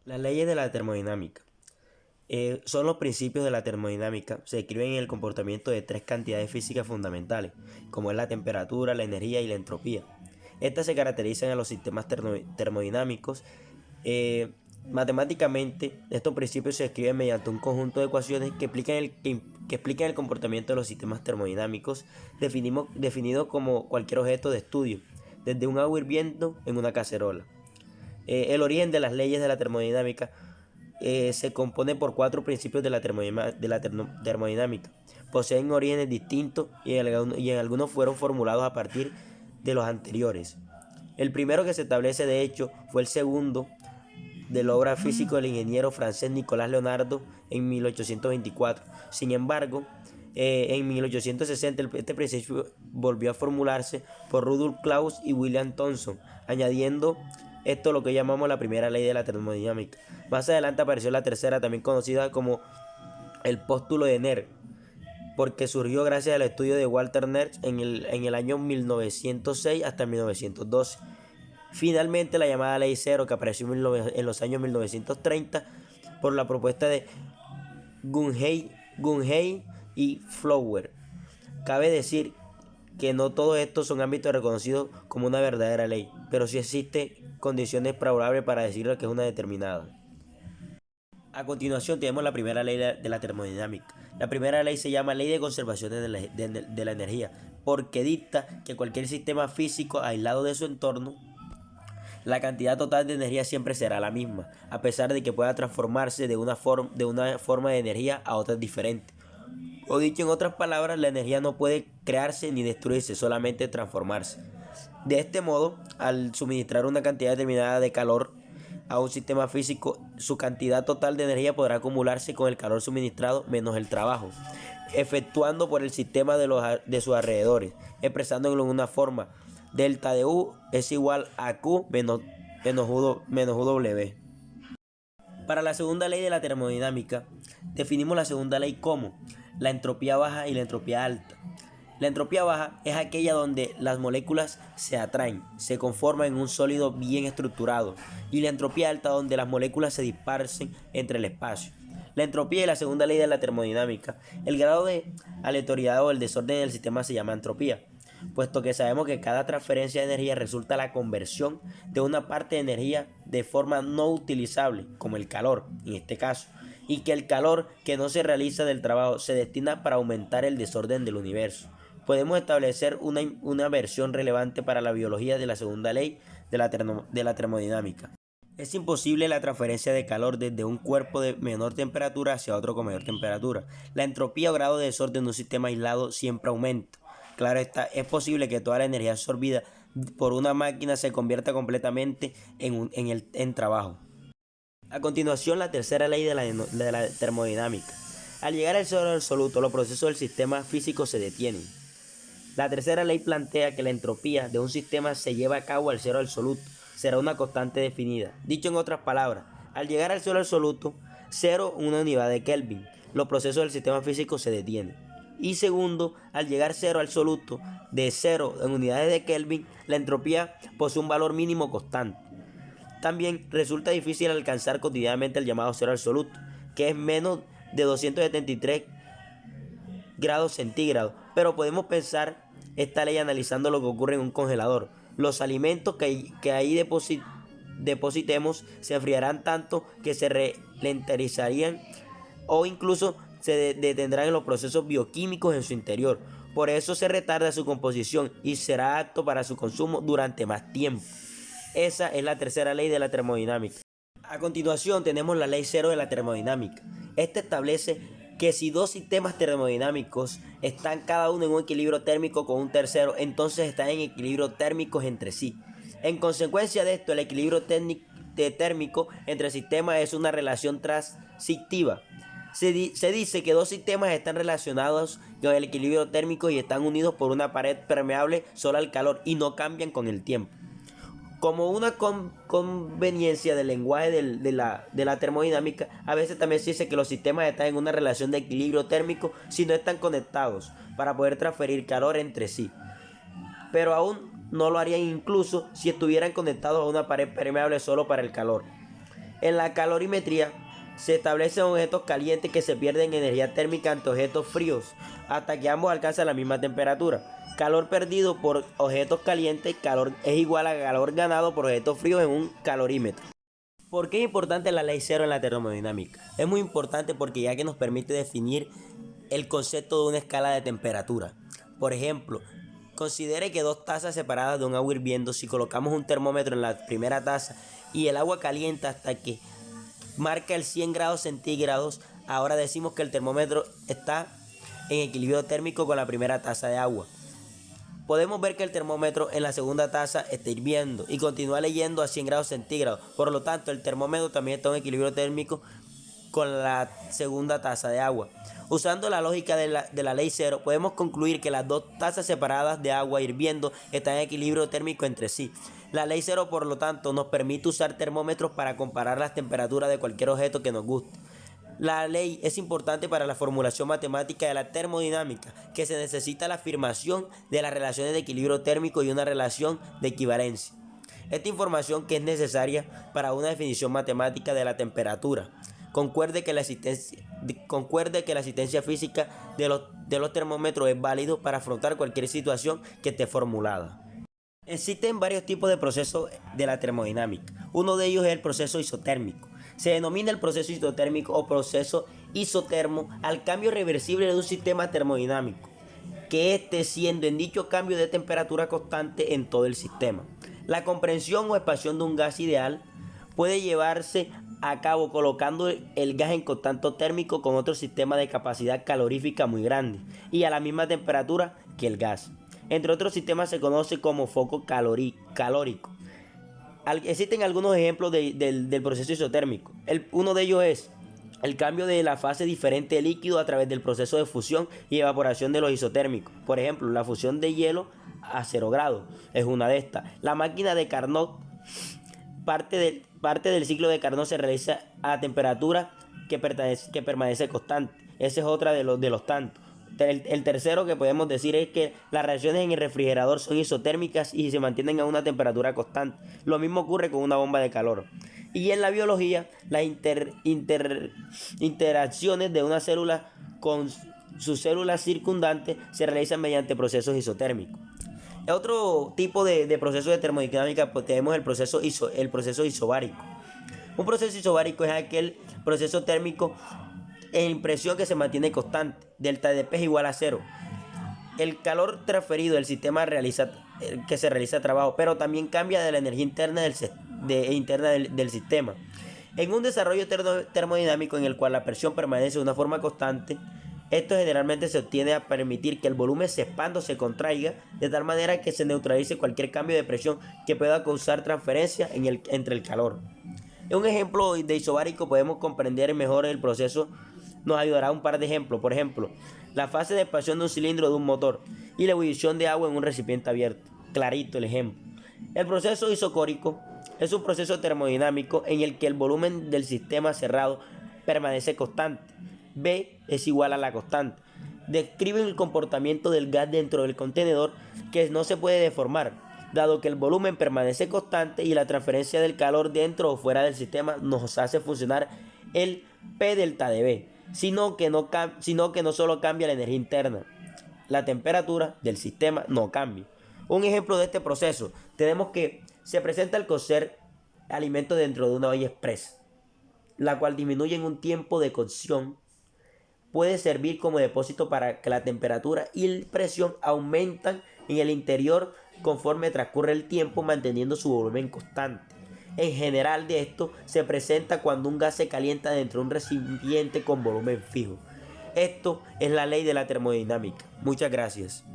Las leyes de la termodinámica son los principios de la termodinámica. Se describen en el comportamiento de tres cantidades físicas fundamentales, como es la temperatura, la energía y la entropía. Estas se caracterizan en los sistemas termodinámicos. Eh, Matemáticamente, estos principios se describen mediante un conjunto de ecuaciones que explican el comportamiento de los sistemas termodinámicos, definido como cualquier objeto de estudio, desde un agua hirviendo en una cacerola. El origen de las leyes de la termodinámica se compone por cuatro principios de la termodinámica. Poseen orígenes distintos y en algunos fueron formulados a partir de los anteriores. El primero que se establece, de hecho, fue el segundo de la obra físico del ingeniero francés Nicolas Leonardo en 1824. Sin embargo, en 1860 este principio volvió a formularse por Rudolf Claus y William Thomson, añadiendo esto lo que llamamos la primera ley de la termodinámica. Más adelante apareció la tercera, también conocida como el póstulo de Nernst, porque surgió gracias al estudio de Walter Nernst en el año 1906 hasta 1912. Finalmente, la llamada Ley Cero, que apareció en los años 1930 por la propuesta de Gunhey y Flower. Cabe decir que no todos estos son ámbitos reconocidos como una verdadera ley, pero sí existen condiciones favorables para decir que es una determinada. A continuación tenemos la primera ley de la termodinámica. La primera ley se llama Ley de Conservación de la Energía, porque dicta que cualquier sistema físico aislado de su entorno, la cantidad total de energía siempre será la misma, a pesar de que pueda transformarse de una forma de energía a otra diferente. O dicho en otras palabras, la energía no puede crearse ni destruirse, solamente transformarse. De este modo, al suministrar una cantidad determinada de calor a un sistema físico, su cantidad total de energía podrá acumularse con el calor suministrado menos el trabajo, efectuando por el sistema de sus alrededores, expresándolo en una forma: delta de U es igual a Q menos UW. Para la segunda ley de la termodinámica, definimos la segunda ley como la entropía baja y la entropía alta. La entropía baja es aquella donde las moléculas se atraen, se conforman en un sólido bien estructurado, y la entropía alta donde las moléculas se dispersen entre el espacio. La entropía y la segunda ley de la termodinámica. El grado de aleatoriedad o el desorden del sistema se llama entropía, puesto que sabemos que cada transferencia de energía resulta la conversión de una parte de energía de forma no utilizable, como el calor en este caso, y que el calor que no se realiza del trabajo se destina para aumentar el desorden del universo. Podemos establecer una versión relevante para la biología de la segunda ley de la termodinámica. Es imposible la transferencia de calor desde un cuerpo de menor temperatura hacia otro con mayor temperatura. La entropía o grado de desorden de un sistema aislado siempre aumenta. Claro está, es posible que toda la energía absorbida por una máquina se convierta completamente en trabajo. A continuación, la tercera ley de la termodinámica. Al llegar al cero absoluto, los procesos del sistema físico se detienen. La tercera ley plantea que la entropía de un sistema se lleva a cabo al cero absoluto, será una constante definida. Dicho en otras palabras, al llegar al cero absoluto, cero una unidad de Kelvin, los procesos del sistema físico se detienen. Y segundo, al llegar cero absoluto de cero en unidades de Kelvin, la entropía posee un valor mínimo constante. También resulta difícil alcanzar cotidianamente el llamado cero absoluto, que es menos de 273 grados centígrados, pero podemos pensar esta ley analizando lo que ocurre en un congelador. Los alimentos que ahí depositemos se enfriarán tanto que se ralentizarían o incluso se detendrán en los procesos bioquímicos en su interior. Por eso se retarda su composición y será apto para su consumo durante más tiempo. Esa es la tercera ley de la termodinámica. A continuación tenemos la ley cero de la termodinámica. Esta establece que si dos sistemas termodinámicos están cada uno en un equilibrio térmico con un tercero, entonces están en equilibrio térmicos entre sí. En consecuencia de esto, el equilibrio térmico entre sistemas es una relación transitiva. Se dice que dos sistemas están relacionados con el equilibrio térmico y están unidos por una pared permeable solo al calor y no cambian con el tiempo. Como una conveniencia del lenguaje de la termodinámica, a veces también se dice que los sistemas están en una relación de equilibrio térmico si no están conectados para poder transferir calor entre sí, pero aún no lo harían incluso si estuvieran conectados a una pared permeable solo para el calor. En la calorimetría se establecen objetos calientes que se pierden energía térmica ante objetos fríos hasta que ambos alcanzan la misma temperatura. Calor perdido por objetos calientes es igual a calor ganado por objetos fríos en un calorímetro. ¿Por qué es importante la ley cero en la termodinámica? Es muy importante porque ya que nos permite definir el concepto de una escala de temperatura. Por ejemplo, considere que dos tazas separadas de un agua hirviendo, si colocamos un termómetro en la primera taza y el agua calienta hasta que marca el 100 grados centígrados, ahora decimos que el termómetro está en equilibrio térmico con la primera taza de agua. Podemos ver que el termómetro en la segunda taza está hirviendo y continúa leyendo a 100 grados centígrados. Por lo tanto, el termómetro también está en equilibrio térmico con la segunda taza de agua. Usando la lógica de la ley cero, podemos concluir que las dos tazas separadas de agua hirviendo están en equilibrio térmico entre sí. La ley cero, por lo tanto, nos permite usar termómetros para comparar las temperaturas de cualquier objeto que nos guste. La ley es importante para la formulación matemática de la termodinámica, que se necesita la afirmación de las relaciones de equilibrio térmico y una relación de equivalencia. Esta información que es necesaria para una definición matemática de la temperatura. Concuerde que la existencia física de los termómetros es válido para afrontar cualquier situación que esté formulada. Existen varios tipos de procesos de la termodinámica. Uno de ellos es el proceso isotérmico. Se denomina el proceso isotérmico o proceso isotermo al cambio irreversible de un sistema termodinámico, que esté siendo en dicho cambio de temperatura constante en todo el sistema. La comprensión o expansión de un gas ideal puede llevarse a cabo colocando el gas en contacto térmico con otro sistema de capacidad calorífica muy grande y a la misma temperatura que el gas. Entre otros sistemas se conoce como foco calórico. Existen algunos ejemplos del proceso isotérmico. Uno de ellos es el cambio de la fase diferente de líquido a través del proceso de fusión y evaporación de los isotérmicos. Por ejemplo, la fusión de hielo a 0 grados es una de estas. La máquina de Carnot, parte del ciclo de Carnot se realiza a temperatura que permanece constante. Esa es otra de los tantos. El tercero que podemos decir es que las reacciones en el refrigerador son isotérmicas y se mantienen a una temperatura constante. Lo mismo ocurre con una bomba de calor. Y en la biología, las interacciones de una célula con sus células circundantes se realizan mediante procesos isotérmicos. Otro tipo de proceso de termodinámica, pues tenemos el proceso isobárico. Un proceso isobárico es aquel proceso térmico en presión que se mantiene constante, delta de P es igual a 0. El calor transferido del sistema que se realiza trabajo, pero también cambia de la energía interna del sistema. En un desarrollo termodinámico en el cual la presión permanece de una forma constante, esto generalmente se obtiene a permitir que el volumen se expanda o se contraiga de tal manera que se neutralice cualquier cambio de presión que pueda causar transferencia entre el calor. En un ejemplo de isobárico podemos comprender mejor el proceso. Nos ayudará un par de ejemplos. Por ejemplo, la fase de expansión de un cilindro de un motor y la ebullición de agua en un recipiente abierto. Clarito el ejemplo. El proceso isocórico es un proceso termodinámico en el que el volumen del sistema cerrado permanece constante. B es igual a la constante. Describe el comportamiento del gas dentro del contenedor que no se puede deformar, dado que el volumen permanece constante y la transferencia del calor dentro o fuera del sistema nos hace funcionar el P delta de B. Sino que no solo cambia la energía interna, la temperatura del sistema no cambia. Un ejemplo de este proceso, tenemos que se presenta al cocer alimentos dentro de una olla express, la cual disminuye en un tiempo de cocción, puede servir como depósito para que la temperatura y la presión aumentan en el interior conforme transcurre el tiempo, manteniendo su volumen constante. En general de esto se presenta cuando un gas se calienta dentro de un recipiente con volumen fijo. Esto es la ley de la termodinámica. Muchas gracias.